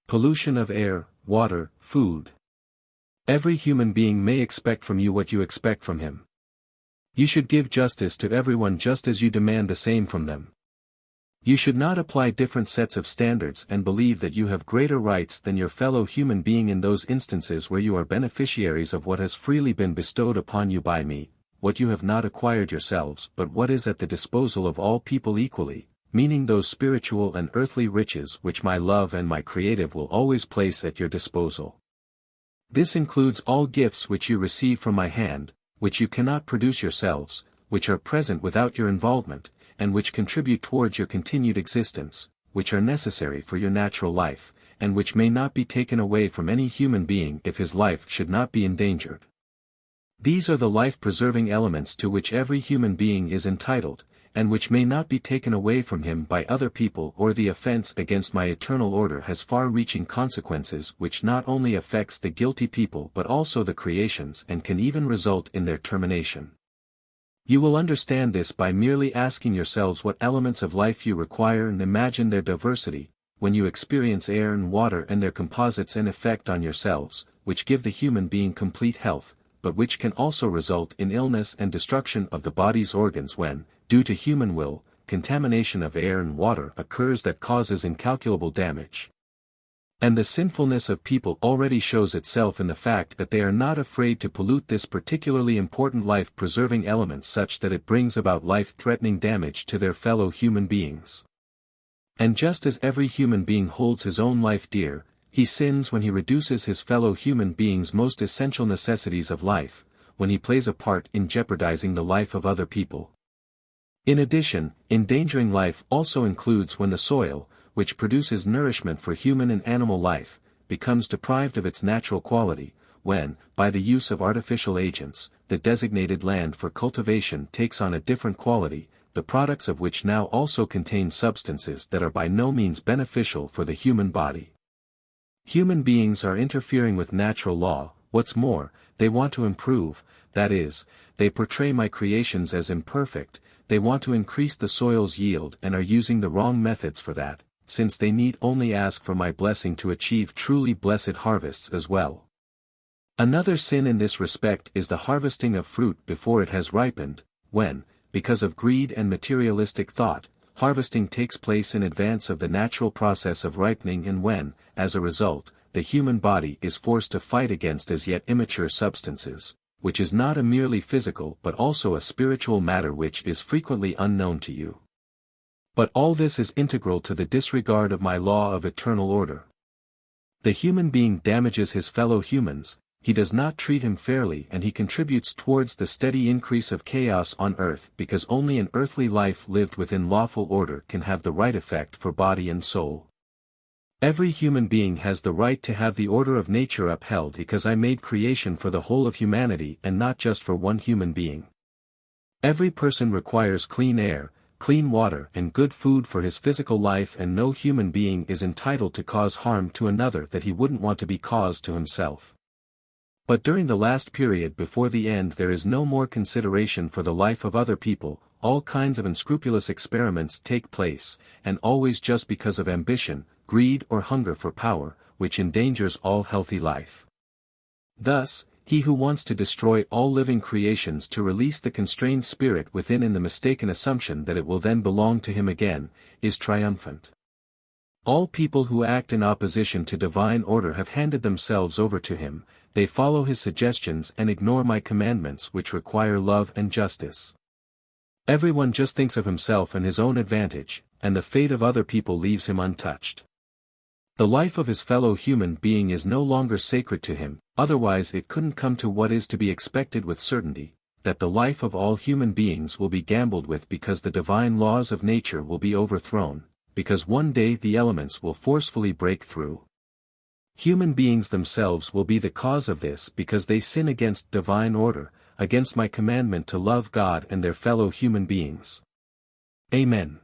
Pollution of air, water, food. Every human being may expect from you what you expect from him. You should give justice to everyone just as you demand the same from them. You should not apply different sets of standards and believe that you have greater rights than your fellow human being in those instances where you are beneficiaries of what has freely been bestowed upon you by me, what you have not acquired yourselves but what is at the disposal of all people equally, meaning those spiritual and earthly riches which my love and my creative will always place at your disposal. This includes all gifts which you receive from my hand, which you cannot produce yourselves, which are present without your involvement, and which contribute towards your continued existence, which are necessary for your natural life, and which may not be taken away from any human being if his life should not be endangered. These are the life-preserving elements to which every human being is entitled, and which may not be taken away from him by other people, or the offense against my eternal order has far-reaching consequences which not only affects the guilty people but also the creations and can even result in their termination. You will understand this by merely asking yourselves what elements of life you require and imagine their diversity, when you experience air and water and their composites and effect on yourselves, which give the human being complete health, but which can also result in illness and destruction of the body's organs when, due to human will, contamination of air and water occurs that causes incalculable damage. And the sinfulness of people already shows itself in the fact that they are not afraid to pollute this particularly important life-preserving element such that it brings about life-threatening damage to their fellow human beings. And just as every human being holds his own life dear, he sins when he reduces his fellow human beings' most essential necessities of life, when he plays a part in jeopardizing the life of other people. In addition, endangering life also includes when the soil, which produces nourishment for human and animal life, becomes deprived of its natural quality, when, by the use of artificial agents, the designated land for cultivation takes on a different quality, the products of which now also contain substances that are by no means beneficial for the human body. Human beings are interfering with natural law. What's more, they want to improve, that is, they portray my creations as imperfect, they want to increase the soil's yield and are using the wrong methods for that, since they need only ask for my blessing to achieve truly blessed harvests as well. Another sin in this respect is the harvesting of fruit before it has ripened, when, because of greed and materialistic thought, harvesting takes place in advance of the natural process of ripening, and when, as a result, the human body is forced to fight against as yet immature substances, which is not a merely physical but also a spiritual matter which is frequently unknown to you. But all this is integral to the disregard of my law of eternal order. The human being damages his fellow humans, he does not treat him fairly, and he contributes towards the steady increase of chaos on earth, because only an earthly life lived within lawful order can have the right effect for body and soul. Every human being has the right to have the order of nature upheld because I made creation for the whole of humanity and not just for one human being. Every person requires clean air, clean water and good food for his physical life, and no human being is entitled to cause harm to another that he wouldn't want to be caused to himself. But during the last period before the end there is no more consideration for the life of other people, all kinds of unscrupulous experiments take place, and always just because of ambition, greed or hunger for power, which endangers all healthy life. Thus, he who wants to destroy all living creations to release the constrained spirit within in the mistaken assumption that it will then belong to him again, is triumphant. All people who act in opposition to divine order have handed themselves over to him, they follow his suggestions and ignore my commandments which require love and justice. Everyone just thinks of himself and his own advantage, and the fate of other people leaves him untouched. The life of his fellow human being is no longer sacred to him, otherwise it couldn't come to what is to be expected with certainty, that the life of all human beings will be gambled with because the divine laws of nature will be overthrown, because one day the elements will forcefully break through. Human beings themselves will be the cause of this because they sin against divine order, against my commandment to love God and their fellow human beings. Amen.